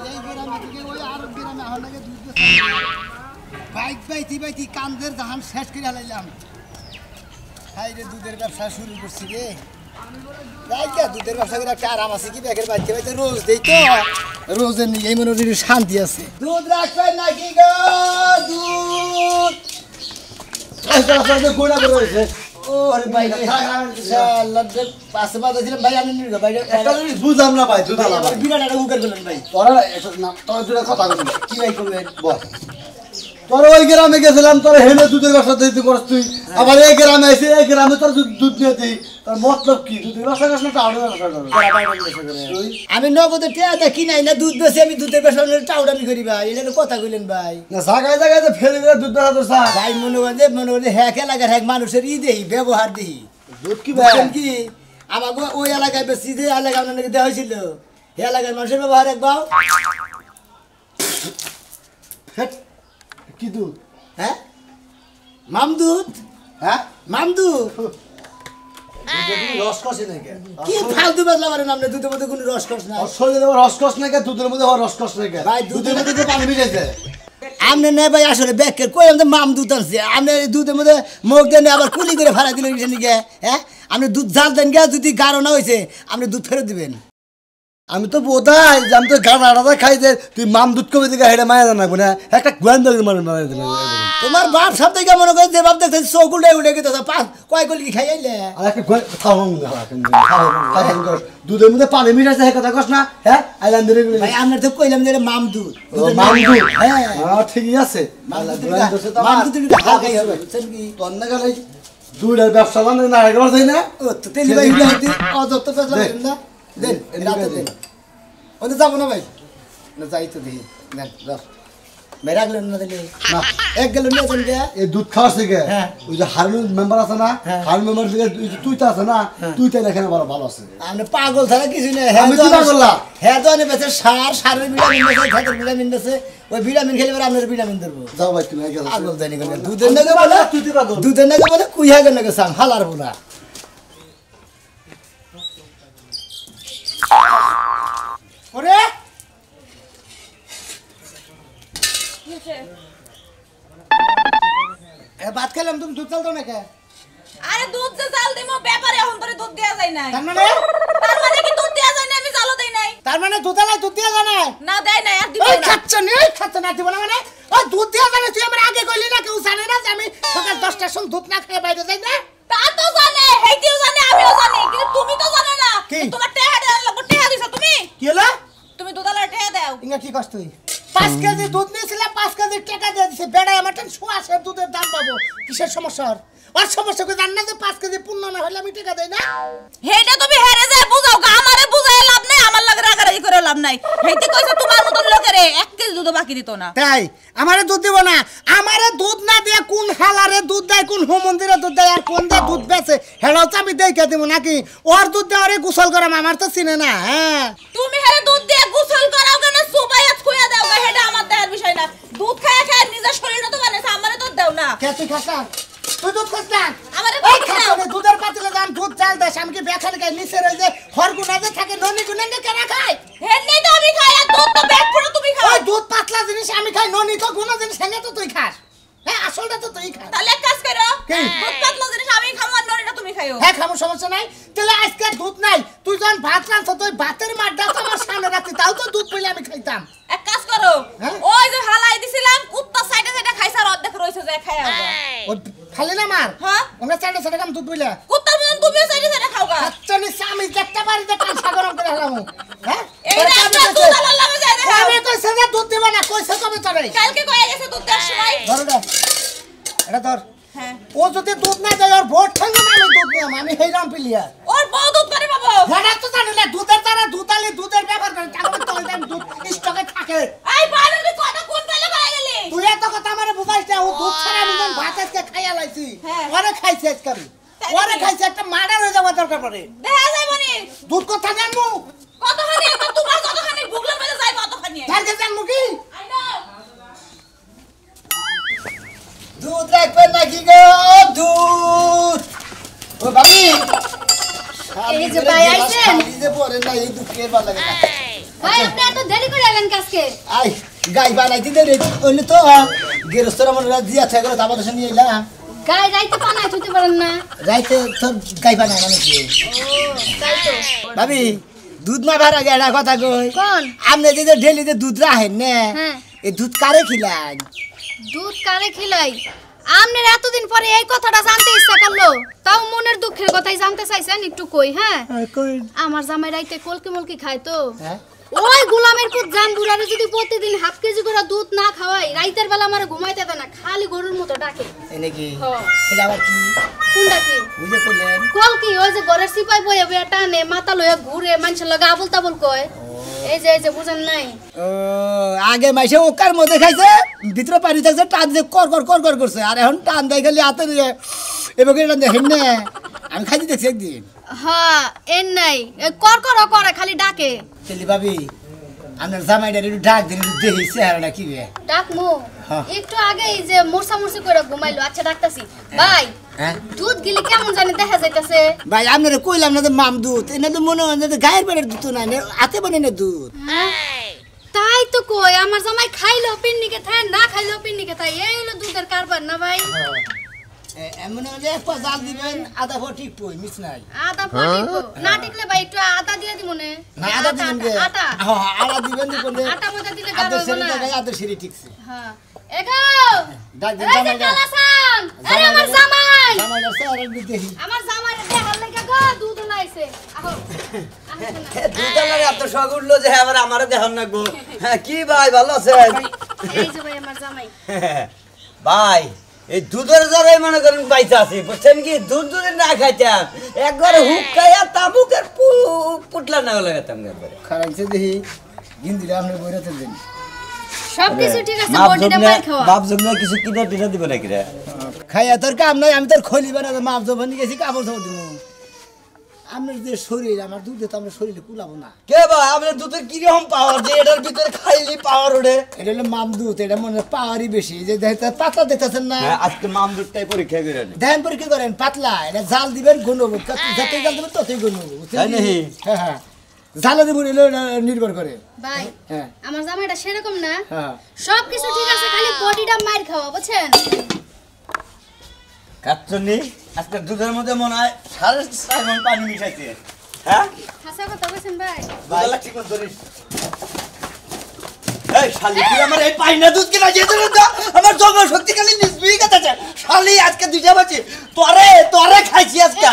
এই গ্রামে থেকে ওই আরব গ্রামে আমার লাগে দুধ বাইক বাইতি কান্দের ধান শেষ করে হালাইলাম। হাই রে দুধের ব্যবসা শুরু করছি রে। দুধের ব্যবসা করে একটা আরাম আছে কি ব্যাগের বাইতে বাইতে রোজ দেই তো রোজের নিয়ে এই মনে শান্তি আছে। দুধ রাখবেন নাকি গো? দুধ গোড়া করে রয়েছে। ওরে ভাই পাশে বাধা ছিলাম ভাই আমি বুঝলাম না ভাই দুধ বিরাট একটা উকার করলেন ভাই। তোরা তোরা কথা বলবেন কি ভাই করবেন বল। তোর ওই গ্রামে গেছিলাম তোর হেলে দুধের ব্যবসা দিতে করছ তুই আবার এই গ্রামে এসে এই গ্রামে তোর দুধ নিয়ে দিই তোর মতলব কি? দুধের ব্যবসা করছ না টাউডের ব্যবসা করছ? আমি নগদে টেয়াটা কিনাই না দুধ বেশি আমি দুধের ব্যবসা টাউডামি করি ভাই। এটা কথা কইলেন ভাই না জায়গায় জায়গায় ফেলে দিলে দুধ ব্যবসা করছ ভাই। মনে করে হ্যাক এলাকার হ্যাক মানুষের দেহি ব্যবহার দেহি দুধ কি ভাই কি আমাকে ওই এলাকায় বেশি যে এলাকা আপনাকে দেওয়া হয়েছিল এই এলাকার মানুষের ব্যবহার একবার কি দুধ? হ্যাঁ মামদুধ। হ্যাঁ মামদুধ রসকস নাকি কি ফালতু বাজলা মারেন আপনি? দুধের মধ্যে কোনো রসকস নাই। শরীরে রসকস নাকি দুধের মধ্যে রসকস নাকি ভাই? দুধের মধ্যে তো পানি মিশাইছে আপনি না ভাই। আসলে ব্যাকের কই আমাদের মামদুধ আনছে আপনি দুধের মধ্যে মুখ দেন আবার কুলি করে ফাড়া দিলেন নাকি? হ্যাঁ আপনি দুধ জাল দেন গা যদি গাঢ় না হয়েছে আপনি দুধ ফেরত দিবেন। আমি তো বোধাই যে আমি তো গাড়া আলাদা খাই যে তুই মাম দুধ কবে দিকে হেঁটে মায়া জানাবো না একটা গোয়েন্দা তোমার বাপ সব থেকে মনে করে যে বাপ দেখতে চোখ উঠে উঠে গেছে কয় গলি খাই আইলে দুধের মধ্যে পানি মিশাইছে কথা কস না? হ্যাঁ আইলাম ভাই আপনার তো কইলাম যে মাম দুধ হ্যাঁ ঠিকই আছে দুধের ব্যবসা বান্ধব না তাই না? তেলি ভাই অযত্ন না দেন রাতে দেন ওদের যাবো না ভাই না যাই তো দেখি দেন ভাই রাখলেন না দিলে না এক গেল নিয়ে চলে গিয়া এই দুধ খাওয়ার থেকে ওই যে হারুন মেম্বার আছে না হারুন মেম্বার থেকে তুই তো আছে না তুই তাই এখানে বড় ভালো আছে। আপনি পাগল ছাড়া কিছু নেই। আমি তো পাগল না হ্যাঁ তো অনেক বেঁচে সারের ভিটামিন আছে খাতের ভিটামিন আছে ওই ভিটামিন খেলে এবার আপনার ভিটামিন ধরবো। যাও ভাই তুমি পাগল জানি কেন দুধের নাকি বলে তুই পাগল দুধের নাকি বলে কুইহা কেন সাম হালার বোনা ওরে ভাত খেলাম তুমি দুধ চাল দাও না কে? আরে দুধ যে চাল দিমো ব্যাপারে এখন তোরে দুধ দেয়া যায় না। তার মানে কি দুধ দেয়া যায় না? আমি চালও দেই নাই। তার মানে দুধালাই দুধ দেয়া যায় না? না দেয় নাই আর দিব না। ওই খাচ্ছ না দিব না মানে ওই দুধ দেয়া যায় না তুই আমার আগে কইলি না কেউ জানে না যে আমি সকাল 10টার সময় দুধ না খেয়ে বাইরে যাই না? তা তো জানে হেইটিও জানে আমিও জানি কিন্তু তুমি তো জানো না। তোমার টেহা দেওয়ার লাগবে টেহা দিছো তুমি কি হলো? তুমি দুধালার টেহা দাও। ইংা কি কষ্ট তুই 5 কেজি দুধ নিয়েছিলাম 5 কেজি টাকা দিয়ে দিছে বেড়াই আমার টেন শোয়াশের দুধের দাম পাবো কিসের সমস্যা? আর সমস্যা কই জান না যে 5 কেজি পূর্ণ না হলে আমি টাকা দেই না? হেইটা তুমি হেরে যায় বুঝাও গা আমারে বুঝায় লাভ নাই আমার লাগে রাগারাগি করে লাভ নাই। হেইতে কইছে তোমার মতন লোকেরে 1 কেজি দুধ বাকি দিত না। তাই আমারে দুধ দিব না? আমারে দুধ না দিয়ে কোন হালারে দুধ দেয় কোন হোমন্দিরে দুধ দেয় আর কোন দা দুধ বেচে হেড়াও তো আমি দেইকা দেব নাকি? ওর দুধ দিয়ে আরে গোসল করাম আমার তো চিনে না। হ্যাঁ তুমি হেরে দুধ দিয়ে গোসল করাও কেন সুবাইয়া খুইয়া দাও গা হেডা আমার দেয়ার বিষয় না। দুধ খায় খায় নিজের শরীরটা তো বানাইছে আমারে দুধ দাও না। কে তুই খাস না? তুই দুধ খাস না? আমারে দুধের পাতিলে দাম দুধ চাল দেশ আমি কি বেখালি গায় নিচে রই যে হরগুনা যে থাকে ননি গুনাঙ্গে কেন খায়? হেন্নে তো আমি খাই আর দুধ তো ব্যাগ পুরো তুমি খাও। ওই দুধ পাতলা জিনিস আমি খাই ননি তো গুনা জিনিস হেনে তো তুই খাস। হ্যাঁ আসলটা তো তুই খাস। তাহলে কাজ করো দুধ পাতলা জিনিস আমি খাবো আর ননিটা তুমি খাইও। হ্যাঁ খাবো সমস্যা নাই। তাহলে আজকে দুধ নাই তুই যখন ভাত রাঁধছ তুই ভাতের মাঠটা তো আমার সামনে রাখতি তাও তো দুধ পেলে আমি খাইতাম। এক কাজ করো ওই যে হালাই দিছিলাম কুত্তা সাইডে সাইডে খাইছ আর অর্ধেক রইছে যে খাইয়া ও খালি না মার হ্যাঁ ওনা সাইডে সাইডে কাম দুধ বইলা কুত্তার মতন তুমিও সাইডে সাইডে খাওগা। আচ্ছা নি সামি একটা বাড়িতে কাঁচা গরম করে হলাম। হ্যাঁ এইটা একটা দুধ আলার লাগে যায় দেখো। আমি কইছে যে দুধ দিব না কইছে কবে তোরে? কালকে কইয়া গেছে দুধ দেওয়ার সময়। ধর দে এটা ধর। হ্যাঁ ও যদি দুধ না দেয় ওর ভোট ঠাঙ্গে না আমি দুধ নিলাম আমি হেরাম পিলিয়া ওর বউ দুধ করে পাবো। হঠাৎ তো জানি না দুধের দ্বারা দুধালি দুধের ব্যাপার করে তাহলে তো ওই দুধ স্টকে থাকে। এই বাড়ি কত কোন পেলে গায় গেলি তুই এত কথা আমারে বুঝাইছ না ও দুধ ছাড়া আমি যখন ভাত আজকে খাইয়া লাইছি ওরে খাইছে আজকে আমি ওরে খাইছে একটা মার্ডার হয়ে যাওয়ার দরকার পড়ে। দেখা যায় মানে দুধ কথা জানমু কতখানি এখন তোমার কতখানি ভুগলে মেলে যায় কতখানি কালকে জানমু কি? আই নো দুধ রাখবেন নাকি গো? দুধ ও বাবি এই যে ভাই আইছেন এই যে পরে না এই দুঃখের ভালো লাগে না। ভাই আপনি এত দেরি করে এলেন কাজকে? আই গাই বানাইতে দে রে ওইলে তো গেরস্তর আমার দিয়া থাকে করে তাবাদ নিয়ে এলাম। গাই রাইতে বানাই থইতে পারেন না? রাইতে তোর গাই বানাই মানে কি? ও তাই তো। ভাবি দুধ না ভাড়া গেড়া কথা কই কোন? আপনি যে ডেলিতে দুধ রাখেন না হ্যাঁ। এই দুধ কারে খিলান? দুধ কারে খিলাই? আপনার এতদিন পরে এই কথাটা জানতে ইচ্ছা করলো, তাও মনের দুঃখের কথাই জানতে চাইছেন, একটু কই। হ্যাঁ কই আমার জামাই রাইতে কলকি মলকি খায় তো, হ্যাঁ ওই গোলামের পুত জানবুরারে যদি প্রতিদিন হাফ কেজি করে দুধ না খাওয়াই, রাইতের বেলা আমার ঘুমাইতে দেয় না, খালি গরুর মতো ডাকে। এনে কি হ্যাঁ। এটা আবার কি কোনটা কি? বুঝে করলেন? কলকি ওই যে ঘরের সিপাই বয়ে বয়ে টানে, মাথা লয়ে ঘুরে, মানুষের লগে আবল তাবল কয়। এই যে বুঝেন নাই? ও আগে মাইসে ওকার মধ্যে খাইছে, ভিতরে পানি থাকছে, টান দিয়ে কর কর কর কর করছে, আর এখন টান দেয় খালি হাতে দিয়ে এবার টান দেখেন না, আমি খাইতে দেখছি একদিন। হ্যাঁ এর নাই কর কর করে খালি ডাকে। চলি ভাবি আপনার জামাইটার একটু ডাক দিন, একটু দেখি চেহারাটা কি রে। ডাকমু হ্যাঁ। একটু আগে এই যে মোরসা মুরসি করে ঘুমাইলো। আচ্ছা ডাকতাছি। ভাই হ্যাঁ দুধ গিলি কেমন জানি দেখা যাইতাছে। ভাই আপনারা কইলাম না যে মাম দুধ, এনে তো মনে হয় যে গায়ের পেটের দুধ না, হাতে বানে না দুধ। তাই তো কই আমার জামাই খাইলো পিন্নিকে থায়, না খাইলো পিন্নিকে থায়, এই হলো দুধের কারবার না ভাই? এমন যে এক পা জাল দিবেন, আধা পা ঠিক পই মিস নাই। আদা ফাটিবো না টিকলে ভাই একটু আদা দিয়ে দিব নে। না আধা দিবেন যে আটা হ্যাঁ আধা দিবেন যে কোনে আটা ময়দা দিলে আধা গাঢ় হবে সেরি না। জায়গায় আধা সেরি ঠিকছে। হ্যাঁ এগো ডাক দিন এই যে জামাইটা। কালাসান, আরে আমার জামাই, জামাইটা চেহারা দেখি। আমার জামাই দেখার লাগা গো দুধ লাইছে। আহো দুধওয়ালার এত শখ উঠলো যে আবার আমারে দেখান না গো। কি ভাই ভালো আছেন? এই যে ভাই আমার জামাই। ভাই এই দুধের জ্বালাই মনে করেন পাইতে আছি, বুঝছেন কি? দুধ যদি না খাইতাম একবার হুক খাইয়া তামুকের পুটলা না লাগাতাম একবারে। খারাইছে দেখি গিন্দিরা আপনি বইরাতে দিন। সবকিছু ঠিক আছে, বডিটা মার খাওয়া। বাপ জন্য কিছু কিনা টিনা দিব নাকি রে? খাইয়া তোর কাম নাই, আমি তোর খলি বানা মাপ জবানি গেছি, কাপড় চাপড় দিব। আপনার যে শরীর, আমার দুধে তো আমরা শরীরে কুলাবো না। কে ভাই আপনার দুধের কিরকম পাওয়ার যে এটার ভিতরে খাইলি পাওয়ার ওঠে? এটা হলো মাম দুধ, এটা মনে হয় পাওয়ারই বেশি। যে দেখতে পাতলা দেখতেছেন না, হ্যাঁ, আজকে মাম দুধটাই পরীক্ষা করে নি। ধ্যান পরীক্ষা করেন পাতলা, এটা জাল দিবেন গুণ হবো, যতই জাল দেবেন ততই গুণ হবো। তাই নাকি? হ্যাঁ হ্যাঁ জালের উপর এলো নির্ভর করে। ভাই হ্যাঁ আমার জামাইটা সেরকম না, হ্যাঁ সবকিছু ঠিক আছে, খালি বডিটা মার খাওয়া, বুঝছেন? কাচ্চনি আজকে দুধের মধ্যে মনে হয় 6.5 মণ পানি মিশাইছে। হ্যাঁ হাসা কথা বলছেন ভাই? দুধওয়ালা ঠিক মতো ধরিস। এই শালি তুই আমার এই পাইনা দুধ কিনা যেতে না, আমার জন্ম শক্তি খালি নিসবিই কাটাছে। শালি আজকে দুইটা বাজে তোরে খাইছি আজকে।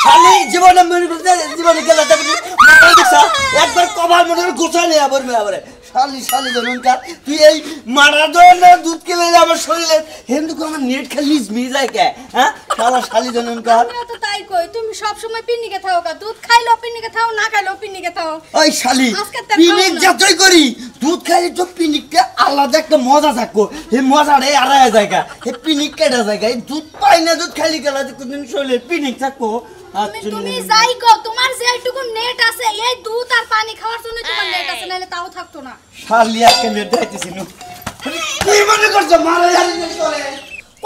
শালি জীবনে মনে করতে জীবনে গেলে দেখবি মারা দেখছ একবার কবার মনে করে গোছা নেই আবার মেয়াবারে। শালি জননকার তুই এই মারা ধরনের দুধ খেলে আমার শরীরে হেন্দু আমার নেট খালি নিসবি যায় কে? হ্যাঁ শালি জননকার। আমিও তো তাই কই, তুমি সব সময় পিন্নিকে খাও কা? দুধ খাইলো পিন্নিকে খাও, না খাইলো পিন্নিকে খাও। ওই শালি আজকে তো পিনিক খাও না। যতই করি দুধ খাইলে তো পিনিককে আলাদা একটা মজা থাকো। হে মজারে আড়াই জায়গা হে পিনিক কেটে জায়গা এই দুধ পাই না, দুধ খাইলে গেলা কোনদিন শরীরে পিনিক থাকো। তুমি যাই গো, তোমার যেটুকু নেট আছে এই দুধ আর পানি খাওয়ার জন্য তোমার নেট আছে, নাহলে তাও থাকতো না। শালি আজকে নেট দেখাইতেছি নু তুই মনে করছো মারা জানি করে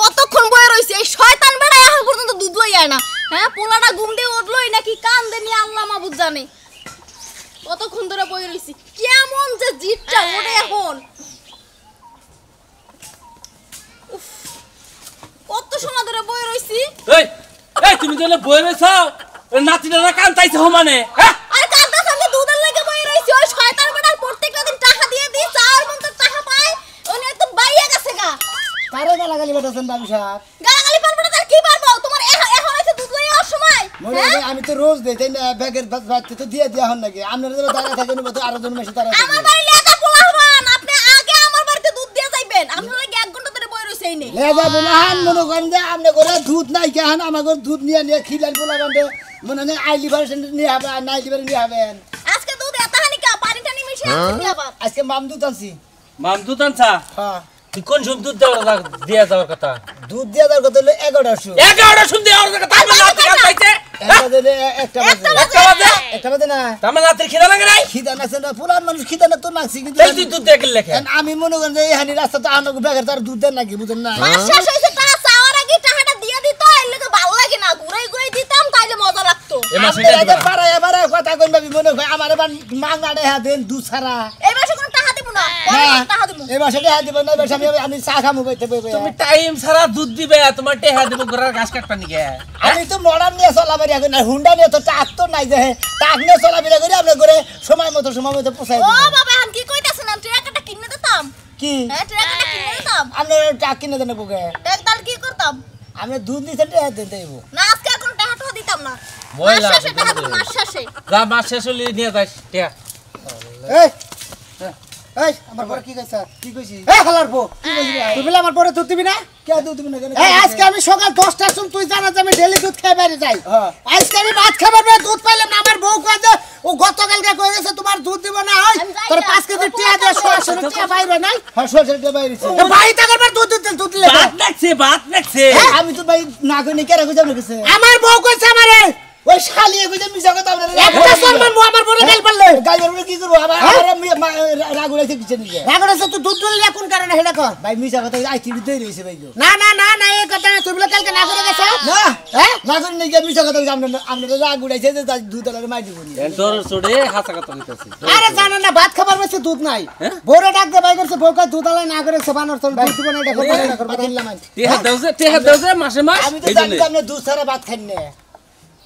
কতক্ষণ বয়ে রইছে এই শয়তান বেড়া, এখন পর্যন্ত দুধ লই আয় না। হ্যাঁ পোলাটা ঘুম দিয়ে উঠলোই নাকি কান দেনি আল্লাহ মাবুদ জানে। কতক্ষণ ধরে বয়ে রইছি, কেমন যে জিটটা ওঠে এখন। উফ, কত সময় ধরে বয়ে রইছি। এই এই তুমি যেন বই রইছাও নাতিটা কান্তাইছে মানে হ্যাঁ আর কাঁদা সামনে দুধের লাগে বয়ে রইছি, ওই শয়তান বেড়ার প্রত্যেকটা দিন টাকা দিয়ে দিই, চার মন তো টাকা পায়, ওনে তো বাইয়া গেছে গা। কারে গালাগালি বাতাছেন বাবু সাহেব? গালাগালি পারবো না, তার কি পারবো? তোমার এখন হইছে দুধ লই আসার সময়। মনে হ্যাঁ? হয় আমি তো রোজ দেই তাই না, ব্যাগের বাচ্চা তো দিয়ে দেওয়া হন নাকি? আপনারা যারা দাঁড়া থাকেন তো আরো জন মেশে তারা আমার বাড়ি লেখা পোলা হবান, আপনি আগে আমার বাড়িতে দুধ দিয়ে যাইবেন। আপনারা 1 ঘন্টা ধরে বই রইছেই নেই। লেজা বুলাহান মনে করেন যে আপনি করে দুধ নাই কেহান আমাকে দুধ নিয়ে খিলান পোলা বান্ধে মনে হয় আই লিভার নিয়ে হবে আর নাই লিভার নিয়ে হবেন। আজকে দুধ এত হানি কা পানি টানি মিশে আসছে আবার। আজকে মাম দুধ আনছি। মাম দুধ আনছা? হ্যাঁ তুই কোন সব দুধ দিয়া যাওয়ার কথা? দুধ দিয়ে দেওয়ার কথা হলো 11:00 11টা শুনতে আর কথা তার মানে নাতি কান্তাইছে একটা বাজে না তার মানে নাতির খিদা লাগে নাই? খিদা নাছে না পুরান মানুষ খিদা না তো নাচি কিন্তু তাই তুই দুধ দেখে লেখে আমি মনে করেন যে এখানে রাস্তা তো আমাকে ব্যাগের তার দুধ দেন নাকি বুঝেন না? মাস শেষ হইছে, টাকা চাওয়ার আগে টাকাটা দিয়ে দিত, এর লাগে ভালো লাগে না, ঘুরাই ঘুরাই দিতাম তাইলে মজা লাগতো। এ মাসে পাড়ায় কথা কইন ভাবি মনে হয় আমার এবার মাংনাড়ে হ্যাঁ দেন দুসারা এই মাসে কোনো টাকা দিব না পরে টাকা দিব এই মাসে হ্যাঁ দিব না এবার আমি চা খামু বইতে বইবে তুমি টাইম ছাড়া দুধ দিবে তোমার টেহা দেব ঘোড়ার ঘাস কাটবা নিকে আমি তো মডার্ন নিয়ে চলাবাড়ি এখন না হুন্ডা নিয়ে তো টাক তো নাই যে টাক নিয়ে চলাবাড়ি করি আপনি করে সময় মতো পোষাই ও বাবা আমি কি কইতাছেন আমি ট্রাকটা কিনে দিতাম কি হ্যাঁ ট্রাকটা কিনে দিতাম আপনি টাক কিনে দেন বুকে ট্রাক তাহলে কি করতাম আমি দুধ দিতে টাকা দিতে দেব না আজকে এখন টাকাটা দিতাম না বইলা মাস শেষে টাকা দিব মাস শেষে যা মাস শেষ হলে নিয়ে যাস টেহা এই এই আমার পরে কি কইছ কি কইছি এই হালার বউ কি কইছি তুই বলে আমার পরে দুধ দিবি না কে দুধ দিবি না কেন এই আজকে আমি সকাল 10টার সময় তুই জানা যে আমি ডেইলি দুধ খাই বাইরে যাই আজকে আমি ভাত খাবার পরে দুধ পাইলাম না আমার বউ কয় যে ও গতকালকে কই গেছে তোমার দুধ দিব না হয় তোর 5 কেজি টিয়া দিয়ে সরাসরি টিয়া বাইরে নাই হ্যাঁ সরষেটা বাইরেছে ভাই টাকার পর দুধ দিতে দুধ দিলে ভাত নাকছে আমি তো ভাই না কইনি কে রাখো যাবে কাছে আমার বউ কইছে আমারে ওই শালি কইছে মিছা কথা আপনারা একটা সম্মান মু আমার বড় গাল পারলে গাল বলবে কি করব আবার রাগ উড়াইছে কিছু নিয়ে রাগড়েছে তুই দুধ দিলে কোন কারণে হেডা কর ভাই মিছা কথা আই চিড়ি দেই রইছে ভাই গো না না না না এই কথা না তুই বলে কালকে না করে গেছ না হ্যাঁ না কইনি কি মিছা কথা আপনারা রাগ উড়াইছে যে দুধ আলারে মাই দিবনি তোর চড়ে হাসা কথা কইতাছি আরে জানা না ভাত খাবার বেশি দুধ নাই বউরে ডাক দে ভাই করছে বউ কয় দুধ আলাই না করে বানর তোর দুধ দিব না এটা করবে না করবে দিলাম আমি টেহা দাও যে মাসে মাস আমি তো জানি আপনি দুধ ছাড়া ভাত খান না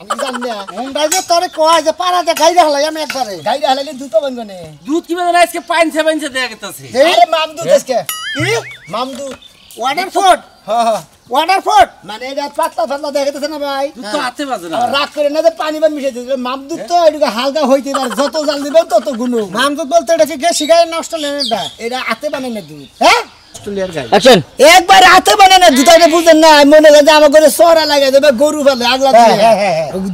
আমি জানি না মুন্ডা যে তোরে কয় যে পাড়াতে খাই দেখালাই আমি একবারে গাইডা হালালে দুধ পাবেন কোনে দুধ কি মানে আজকে পাইনছে দেয়া গেতাছে আরে মামদুদ আজকে কি মামদুদ ওয়াটার ফুড হ্যাঁ হ্যাঁ ওয়াটার ফুড মানে এটা পাতলা পাতলা দেখাতেছে না ভাই দুধ তো হাতে বাজে না আর রাগ করে না যে পানি বান মিশাই দিতে মামদুদ তো এটুকু হালকা হইতে পারে যত জাল দিবেন তত গুণ নাম তো বলতে এটা কি গেছি গায় নষ্ট লেনেটা এটা হাতে বানায় না দুধ হ্যাঁ অস্ট্রেলিয়ার গাই আছেন একবার হাতে বানায় না দুধটা বুঝেন না মনে হয় যে আমার ঘরে সরা লাগাই দেবে গরু ফেলে আগলা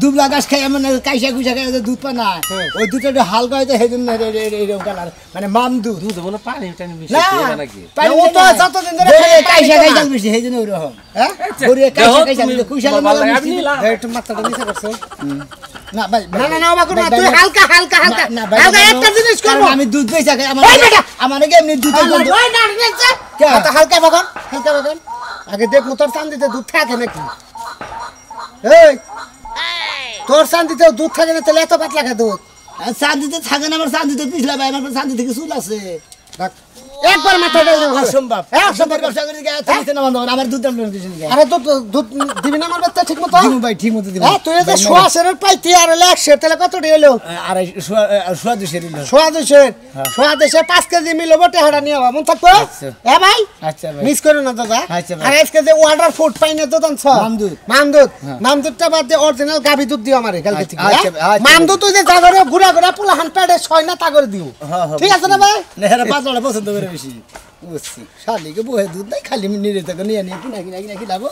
দুবলা গাছ খাই মানে কাইসা কুইসা খাই দুধ পা না ওই দুধটা একটু হালকা হইতে সেই জন্য এরকম কালার মানে মামদুদ দুধ বলে পানি টানি মিশে না দেয়া নাকি পানি ও তো না। যতদিন ধরে গরুরে খাই কাইসা পানি কাইসা খায় না। বেশি সেই জন্য ওইরকম হ্যাঁ গরুরে কাইসা দেখো, কাইসা তুমি কুইসালে বাবা না আপনি লাও। একটু মাথাটা নিচে করছো না ভাই না না না বাবা না ভাই, তুই ভাই, হালকা হালকা হালকা না, ভাই, হালকা ভাই, একটা জিনিস কারণ করব আমি দুধ বেচা খাই আমার ওই বেটা! আমার নাকি এমনি দুধ ওই না নিচে কে? হালকা হালকা বাগান আগে দেখ তোর চান্দিতে দুধ থাকে নাকি এই তোর চান্দিতে দুধ থাকে না তাহলে এত পাতলা খা দুধ চাঁদিতে থাকে না আমার চাঁদিতে পিছলা ভাই আমার চাঁদি থেকে চুল আছে দেখ, একবার মাথাটা অসম্ভব অসম্ভব ব্যবসা করে গিয়ে থাকতে না বন্ধ আমার দুধ দাম দিয়েছেন আরে তো দুধ দিবি না আমার বাচ্চা ঠিক মতো দিমু ভাই ঠিক মতো দিমু হ্যাঁ তুই যে সোয়াশের পাইতি আর একশো তাহলে কত এলো আড়াই সোয়া দুশো দিল সোয়া দেশে 5 কেজি মিল বটে হাড়া নিয়ে মন থাকতো আচ্ছা। হ্যাঁ ভাই আচ্ছা ভাই মিস করো না দাদা আচ্ছা ভাই। আর আজকে যে ওয়াটার ফুড পাইনে তো দান মামদুদ। মামদুদটা বাদ দিয়ে অরিজিনাল গাবি দুধ দিও আমারে কালকে থেকে আচ্ছা, হ্যাঁ? আচ্ছা। মামদুদ তুই যে জাগরে ঘুরা ঘুরা পোলা হান পেটে ছয় না তা করে দিও হ্যাঁ, হ্যাঁ, ঠিক আছে না ভাই নেহারা পাতলা পছন্দ করে বেশি বুঝছি শালিকে বহে দুধ নাই খালি নিরে থেকে নিয়ে নিয়ে কিনা খিলাবো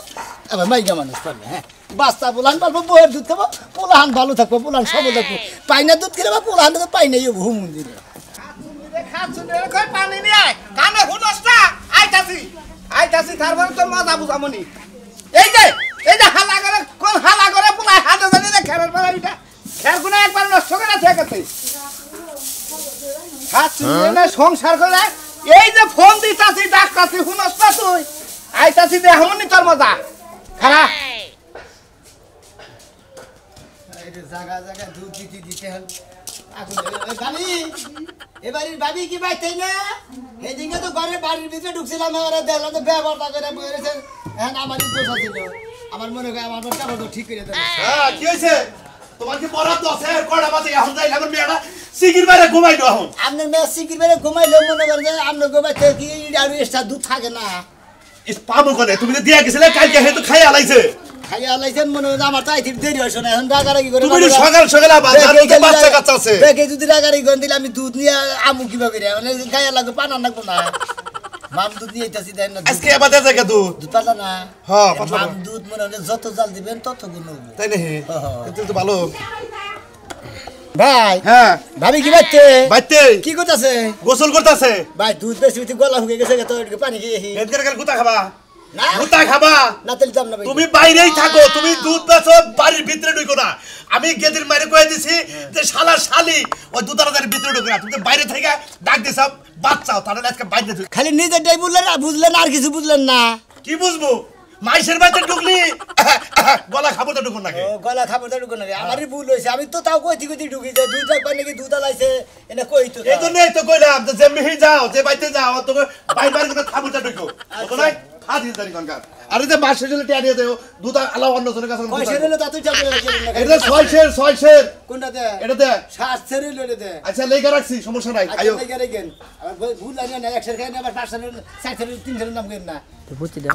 আবার মাইকা মানুষ পারবে হ্যাঁ বাস্তা পোলান পারবো বহের দুধ খাবো পোলাহান ভালো থাকবো পোলাহান সবল থাকবো পাইনা দুধ কিনে বা পোলাহান তো পাই নাই বহু মন্দিরে পানি নিয়ে কানে হুনস না আইতাছি তারপরে তোর মজা বুঝামনি এই যে হালা করে পোলা হাতে জানি না খেরের বেলা এটা খের গুনা একবার নষ্ট করে ঠেকাতে খাচ্ছি না সংসার করে এই যে ফোন দিতাছি ডাকতাছি হুনস না তুই আইতাছি দেহমনি তোর মজা খারাপ জায়গা জায়গা দুধ দিতে দিতে হল এবারের ভাবি কি ভাই তাই না সেদিনকে তো ঘরে বাড়ির ভিতরে ঢুকছিলাম ওরা দেখলাম তো ব্যবহারটা করে বলেছে হ্যাঁ আমার দোষ ছিল আমার মনে হয় আমার কেমন ঠিক করে দেবে হ্যাঁ কি হয়েছে তোমার কি বরাদ্দ আছে কয়টা বাজে এখন যাই আমার মেয়েটা সিগির বাইরে ঘুমাইলো এখন আপনার মেয়ে সিকির বেড়ে ঘুমাইলেও মনে করেন যে আপনার ঘুমাইতে কি আর এক্সট্রা দুধ থাকে না পাবো কোনে তুমি তো দিয়া গেছিলে কালকে হয়তো খাই আলাইছে খাইয়া লাইছেন মনে হয় আমার তাই দেরি হয়েছে না এখন রাগারাগি করে তুমি তো সকাল সকাল বাজার তো বাচ্চা কাচ্চা আছে দেখে যদি রাগারাগি করে দিলে আমি দুধ নিয়ে আমু কিভাবে রে মানে গায়ে লাগবে পানা লাগবো না মাম দুধ নিয়ে আইতাছি দেন না আজকে আবার দেখা জায়গা দুধ দুধ পাতলা না হ্যাঁ, পাতলা মাম দুধ মনে হয় যত জাল দিবেন তত গুণ হবে তাই না কিন্তু তো ভালো ভাই হ্যাঁ ভাবি কি বাইতে বাইতে কি করতেছে গোসল করতেছে ভাই দুধ বেশি বেশি গলা শুকিয়ে গেছে তো একটু পানি খেয়ে এনকার কাল গুতা খাবা না গুতা খাবা না তেল দাম না ভাই তুমি বাইরেই থাকো তুমি দুধ বেচো বাড়ির ভিতরে ঢুকো না আমি গেদির মাইরে কয়ে দিছি যে শালা শালি ওই দুধারাদের ভিতরে ঢুকো না তুমি তো বাইরে থেকে ডাক দিছ বাচ্চাও তাহলে আজকে বাইরে ঢুক খালি নিজেরটাই বুঝলেন না বুঝলেন আর কিছু বুঝলেন না কি বুঝবো মাইসের বাড়িতে ঢুকলি গলা খাবো তো ঢুকুন নাকি ও গলা খাবার দাঁড়ু কোন আমারই ভুল হয়েছে আমি তো তাও কইতি কইতি ঢুকি যে দুধ রাখবা নাকি দুধ আলাইছে এনে কই তো এই জন্যই তো কইলাম যে মিহি যাও যে বাইতে যাও তোকে বাইবার করে খাবুটা ঢুকো তো নাই খা দিস জানি কোনকার আরে যে বাসে জলে টিয়া দেও দুধ আলাও অন্য জনের কাছে কয়সে হলো তা তুই চাপ করে এটা 6 শের কোনটাতে এটাতে 7 ছেড়ে লইলে দে আচ্ছা লেখা রাখছি সমস্যা নাই আয়ো আচ্ছা লেগে রেখেন আবার ভুল লাগে না এক ছেড়ে খাই না আবার 5 ছেড়ে 4 ছেড়ে 3 ছেড়ে নাম করেন না তো বুঝছি দে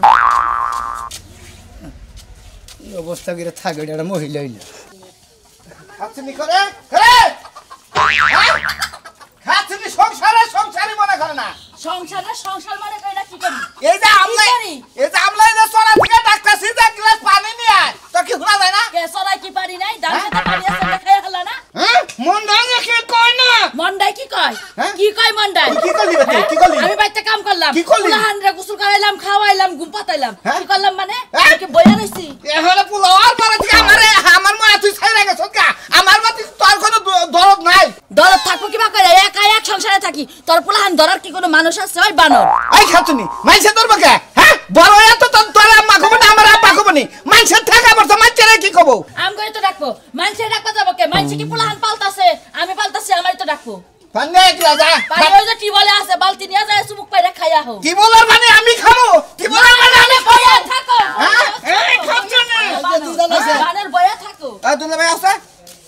এই অবস্থা করে থাকে এটা মহিলা হইল খাচ্ছিনি করে খাচ্ছিনি সংসারে মনে করে না সংসার মানে কইরা কি করি এই যে আমলাই এই যে সোনা থেকে ডাক্তার সিধা গ্লাস পানি নিয়ে আয় তো কি শোনা যায় না কে সরাই কি পারি নাই দাঁড়িয়ে পারি আছে খাই হলা না হ্যাঁ মন দাঙ্গে কি কই না মন্ডাই কি কয় হ্যাঁ? কি কয় মন্ডাই কি করলি রে তুই? কি করলি? আমি বাইতে কাম করলাম কি করলি? উলাহান রে গোসল করাইলাম খাওয়াইলাম ঘুম পাতাইলাম হ্যাঁ? কি করলাম মানে হ্যাঁ? আমি কি বইয়া রইছি এহলে পুলাওয়ার পরে থেকে আমার মা তুই ছাইরা গেছ কা আমার মা তোর কোনো দরদ নাই দরদ থাকবো কিবা করে একা এক সংসারে থাকি তোর পোলাহান ধরার কি কোনো মানুষ আছে ওই বানর এই খাচ্ছিনি মাইসে ধরবে কে হ্যাঁ বড় এত তোর আম্মা কব না আমার আব্বা কব নি মাইসে থাকা বর্ত মাইসে কি কব আম করে তো ডাকবো মানুষের ডাকবো যাবো কে মানুষ কি পোলাহান পালতাছে আমি পালতাছি আমারই তো ডাকবো পান্নে এক রাজা পানি ওই যে টিবলে আছে বালতি নিয়ে যায় চুমুক পাইরা খাইয়া হো কি বলার মানে আমি খাবো কি বলার মানে আমি বইয়া থাকো হ্যাঁ এই খাচ্ছিনি বানর বইয়া থাকো এই দুলা ভাই আছে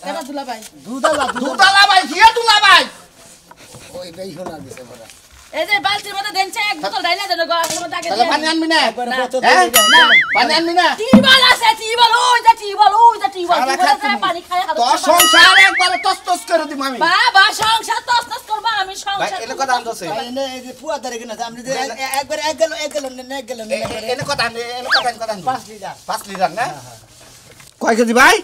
কেন দুলা ভাই দুদালা ভাই কি দুলা ভাই ওই বেই শোনা দিছে বড় এই যে বালতির মধ্যে দেনছে এক বোতল ডাইলা দেন গলার মধ্যে আগে তাহলে পানি আনবি না একবার কত হ্যাঁ না পানি আনবি না টিবল আছে টিবল ওই যে টিবল পানি খাইয়া হাত তোর সংসার একবারে তস করে দিম আমি বাবা সংসার তস করবা আমি ভাই সংসার এনে কথা আনতেছে ভাই এনে এই যে পুয়া দাঁড়ে কিনা আমি যে একবার এক গেল এনে কথা আন 5 লিটার 5 লিটার না কয় কেজি ভাই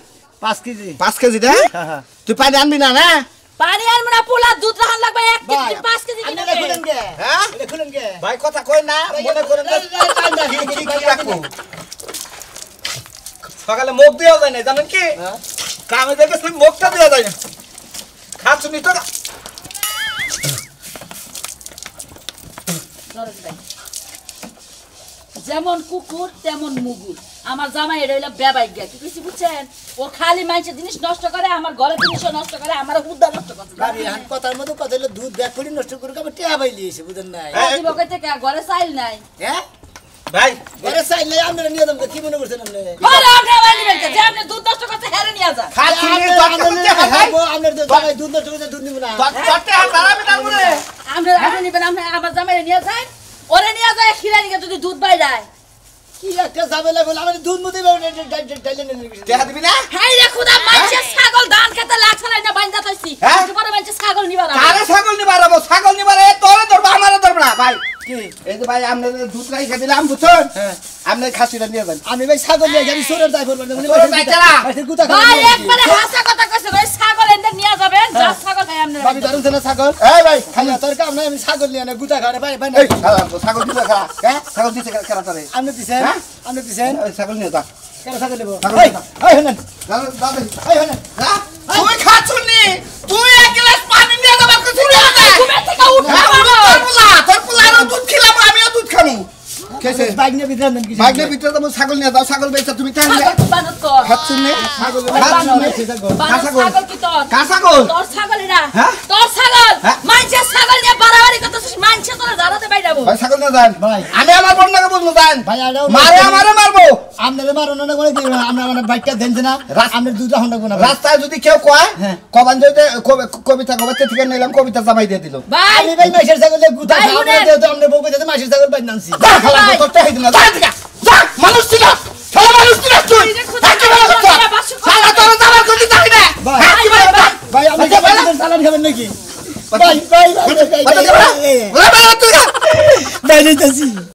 5 কেজি 5 কেজি দে হ্যাঁ তুই পানি আনবি না না পানি আর মানে পোলা দুধ রাখান লাগবে 1 কেজি 5 কেজি আপনি কিনে খুলেন কে হ্যাঁ এটা খুলেন কে ভাই কথা কই না মনে করেন না কি রাখবো সকালে মুখ দেওয়া যায় না জানেন কি কামে দেখে শুধু মুখটা দেওয়া যায় না খাচ্ছুনি তো যেমন কুকুর তেমন মুগুর আমার জামাই এটা হইলো বেবাইগা কি কইছি বুঝছেন ও খালি মাইছে জিনিস নষ্ট করে আমার ঘরে জিনিসও নষ্ট করে আমার হুদ্দা নষ্ট করে ভাবি হান কথার মতো কথা হলো দুধ ব্যাগ করে নষ্ট করে আমি টিয়া পাই লিয়েছি বুঝেন নাই দিব কই থেকে ঘরে চাইল নাই হ্যাঁ ভাই ঘরে চাইল নাই আমরা নিয়ে যাবো কি মনে করছেন আপনি ঘরে আমরা বাইরে বেরকে যে আপনি দুধ নষ্ট করতে হেরে নিয়ে যা খাচ্ছুনি তো আপনার তো জামাই দুধ নষ্ট করে দুধ নিব না তোরতে হারামি না করে আমরা আপনি নিবেন আপনি আমার জামাই নিয়ে যান ওরে নিয়ে যায় খিরা নিয়ে যদি দুধ বাইরায় কি একটা ঝামেলা বলে আমাদের দুধ মুদি ডাইলে নিয়ে দেখা দিবি না হাই রে খুদা মাইছে ছাগল ধান খেতে লাগছলাই না বাইন্দা তাইছি হ্যাঁ? পরে মাইছে ছাগল নিবার কারে ছাগল নিবারাবো ছাগল নিবারে তোরে ধরবো আমারে ধরবো না ভাই কি এই যে ভাই আপনি দুধ রাইখা দিলাম বুঝছেন হ্যাঁ আপনি খাসিটা নিয়ে যান আমি ভাই ছাগল নিয়ে যাবি সোরের দাই করব মানে সোরের দায় চালা। গুতা ভাই একবারে হাসা কথা কইছে ভাই ছাগল এনে নিয়ে যাবেন যা ছাগল খাই আপনি ভাবি ধরুন না ছাগল এই ভাই খালি তোর কাম নাই আমি ছাগল নিয়ে না গুতা খারে ভাই ভাই এই ছাগল দিতে খারা হ্যাঁ ছাগল দিতে খারা করে আপনি দিছেন হ্যাঁ? আপনি দিছেন এই ছাগল নিয়ে যা কেন ছাগল নেব ছাগল এই নিয়ে এই হনেন দাদা এই হনেন হ্যাঁ তুই খাচ্ছুনি তুই এক গ্লাস পানি নিয়ে যাবার কিছু না ঘুমের থেকে উঠা তোর পোলারও দুধ খিলাম আমিও দুধ খামু কেসে বাইক নিয়ে বিধান দেন কি বাইকের ভিতরে তো ছাগল নিয়ে যাও ছাগল বেচা তুমি টাইম ছাগল কি বানত কর খাচ্ছুনি ছাগল বানত ছাগল কি তোর কা ছাগল তোর ছাগলিরা হ্যাঁ? তোর ছাগল হ্যাঁ? মাইছে ছাগল নিয়ে বাড়াবাড়ি করতেছিস মাইছে তোরা দাঁড়াতে বাইরাবো ভাই ছাগল নিয়ে যান ভাই। আমি আমার বন্যাকে বুঝলো যান ভাই আরো মারে আমারে মারবো আপনাদের মারো না করে কি আমরা আমার বাইকটা দেন না আপনাদের দুধ হন্ডা কোনা রাস্তায় যদি কেউ কয় হ্যাঁ। কবান যদি কবিতা কবাতে থেকে নিলাম কবিতা জামাই দিয়ে দিল ভাই আমি ভাই মাসের ছাগলে গুতা ভাই, খাওয়া শুনেন। দেও আমরা বউ কইতে মাসের ছাগল বাইন নানছি যা খালা তোর টাকা দিন না যা থেকে যা মানুষ ছিল ছেলে মানুষ ছিল তুই এই যে খুদা একই ভাবে ভাই, কথা। ভাই, বাসু কথা। শালা তোর জামার কোটি যাবি না ভাই, হ্যাঁ, কি ভাই ভাই ভাই আমি ভাই, ভাই, সালান খাবেন নাকি ভাই, ভাই ভাই ভাই, ভাই, ভাই, ভাই, ভাই, ভাই, ভাই, তুই ভাই নিতেছি